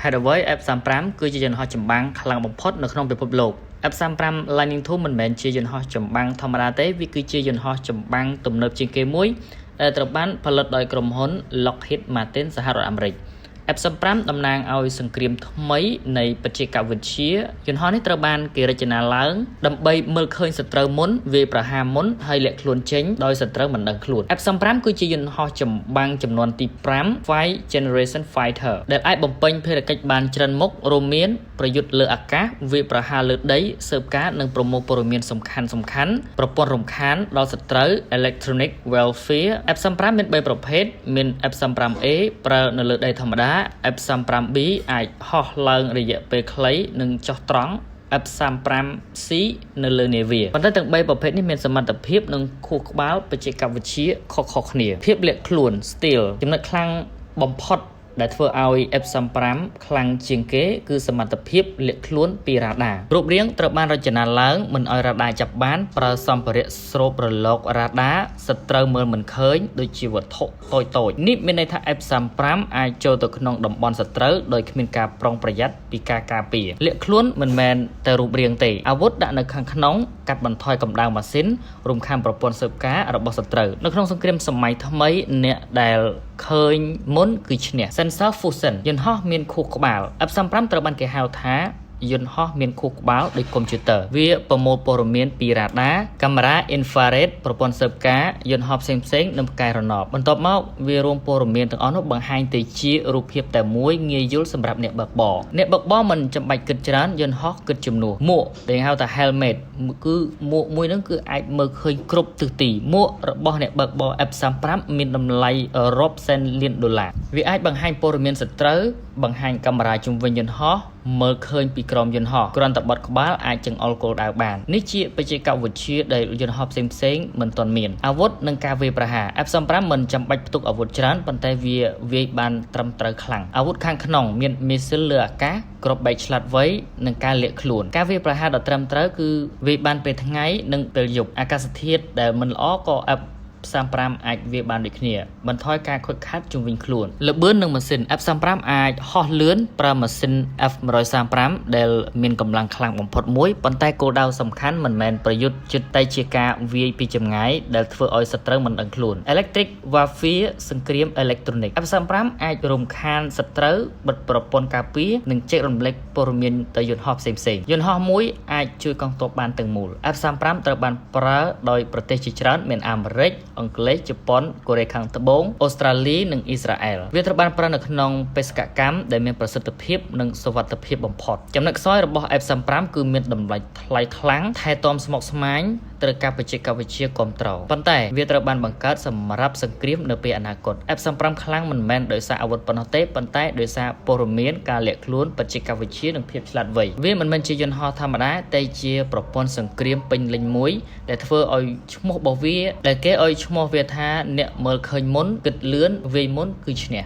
ហេតុអ្វី F35 គឺជាយន្តហោះចម្បាំងខ្លាំងបំផុតនៅក្នុងពិភពលោក F35 Lightning II មិនមែនជាយន្តហោះចម្បាំងធម្មតាទេវាគឺជាយន្តហោះចម្បាំងទំនើបជាងគេមួយដែលត្រូវបានផលិតដោយក្រុមហ៊ុន Lockheed Martin សហរដ្ឋអាមេរិក F35 តំណាងឲ្យសង្គ្រាមថ្មីនៃបច្ចេកវិទ្យាយន្តហោះនេះត្រូវបានគេរចនាឡើងដើម្បីមើលឃើញសត្រូវមុនវាយប្រហារមុនហើយលាក់ខ្លួនចេញដោយសត្រូវមិនដឹងខ្លួន F35 គឺជាយន្តហោះចម្បាំងចំនួនទី5 Five Generation Fighter ដែលអាចបំពេញភារកិច្ចបានច្រើនមុខរួមមានប្រយុទ្ធលើអាកាសវាយប្រហារលើដីស៊ើបការនិងប្រមូលព័ត៌មានសំខាន់ប្រព័ន្ធរំខានដល់សត្រូវ Electronic Warfare F35 មាន3ប្រភេទមាន F35A ប្រើនៅលើដីធម្មតាF35B អាចហោះឡើងរយៈពេលខ្លីនិងចុះត្រង់ F35C នៅលើនាវាប៉ុន្តែទាំង3ប្រភេទនេះមានសមត្ថភាពនិងខួរក្បាលបច្ចេកវិទ្យាខុសៗគ្នាភាពលាក់ខ្លួន Stealth ចំណុចខ្លាំងបំផុតដែលធ្វើឲ្យ F35 ខ្លាំងជាងគេគឺសមត្ថភាពលាក់ខ្លួនពីរ៉ាដារូបរាងត្រូវបានរចនាឡើងមិនឲ្យរ៉ាដាចាប់បានប្រើសម្ភារៈស្រូបរលករ៉ាដាសត្រូវមើលមិនឃើញដូចជាវត្ថុតូចនេះមានន័យថា F35 អាចចូលទៅក្នុងតំបន់សត្រូវដោយគ្មានការប្រុងប្រយ័ត្នពីការការពារលាក់ខ្លួនមិនមែនតែរូបរាងទេអាវុធដាក់នៅខាងក្នុងកាត់បន្ថយកម្ដៅម៉ាស៊ីនរំខានប្រព័ន្ធស៊ើបការរបស់សត្រូវនៅក្នុងសង្គ្រាមសម័យថ្មីអ្នកដែលឃើញមុនគឺឈ្នះ Sensor Fusion យន្តហោះមានខួរក្បាល F35 ត្រូវបានគេហៅថាយន្តហោះមានខួរក្បាលដូចកុំព្យូទ័រវាប្រមូលព័ត៌មានពីរ៉ាដាកាមេរ៉ា infrared ប្រព័ន្ធស៊ើបការយន្តហោះផ្សេងៗនិងផ្កាយរណបបន្ទាប់មកវារួមព័ត៌មានទាំងអស់នោះបង្ហាញទៅជារូបភាពតែមួយងាយយល់សម្រាប់អ្នកបើកបរមិនចាំបាច់គិតច្រើនយន្តហោះគិតជំនួសមួកដែលហៅថា helmet គឺមួកមួយហ្នឹងគឺអាចមើលឃើញគ្រប់ទិសទីមួករបស់អ្នកបើកបរ F35 មានតម្លៃរាប់សែនលានដុល្លារវាអាចបង្ហាញព័ត៌មានសត្រូវបង្ហាញកាមេរ៉ាជុំវិញយន្តហោះមើលឃើញពីក្រោមយន្តហោះគ្រាន់តែបត់ក្បាលអាចចង្អុលគោលដៅបាននេះជាបច្ចេកវិទ្យាដែលយន្តហោះផ្សេងៗមិនទាន់មានអាវុធនិងការវាយប្រហារ F35 មិនចាំបាច់ផ្ទុកអាវុធច្រើនប៉ុន្តែវាវាយបានត្រឹមត្រូវខ្លាំងអាវុធខាងក្នុងមានមីស៊ីលលើអាកាសគ្រាប់បែកឆ្លាតវៃនិងការលាក់ខ្លួនការវាយប្រហារដ៏ត្រឹមត្រូវគឺវាយបានពេលថ្ងៃនិងពេលយប់អាកាសធាតុដែលមិនល្អក៏F35 អាចវាយបានដូចគ្នាបន្ថយការខូចខាតជុំវិញខ្លួនល្បឿននិងម៉ាស៊ីន F35 អាចហោះលឿនប្រើម៉ាស៊ីន F135 ដែលមានកម្លាំងខ្លាំងបំផុតមួយប៉ុន្តែគោលដៅសំខាន់មិនមែនប្រយុទ្ធជិតតែជាការវាយពីចម្ងាយដែលធ្វើឲ្យសត្រូវមិនដឹងខ្លួន Electric Warfare សង្គ្រាមអេឡិចត្រូនិក F35 អាចរំខានសត្រូវបិទប្រព័ន្ធការពារនិងចែករំលែកព័ត៌មានទៅយន្តហោះផ្សេងៗយន្តហោះមួយអាចជួយកងទ័ពបានទាំងមូល F35 ត្រូវបានប្រើដោយប្រទេសជាច្រើនមានអាមេរិកអង់គ្លេសជប៉ុនកូរ៉េខាងត្បូងអូស្ត្រាលីនិងអ៊ីស្រាអែលវាត្រូវបានប្រើនៅក្នុងបេសកកម្មដែលមានប្រសិទ្ធភាពនិងសុវត្ថិភាពបំផុតចំណុចខ្សោយរបស់ F35 គឺមានតម្លៃថ្លៃខ្លាំងថែទាំស្មុគស្មាញត្រូវការបច្ចេកវិទ្យាគ្រប់គ្រងប៉ុន្តែវាត្រូវបានបង្កើតសម្រាប់សង្គ្រាមនៅពេលអនាគត F35 ខ្លាំងមិនមែនដោយសារអាវុធប៉ុណ្ណោះទេប៉ុន្តែដោយសារព័ត៌មានការលាក់ខ្លួនបច្ចេកវិទ្យានិងភាពឆ្លាតវៃវាមិនមែនជាយន្តហោះធម្មតាតែជាប្រព័ន្ធសង្គ្រាមពេញលេញមួយដែលធ្វើឲ្យឈ្មោះរបស់វាដែលគេឲ្យឈ្មោះវាថាអ្នកមើលឃើញមុនគិតលឿនវាយមុនគឺឈ្នះ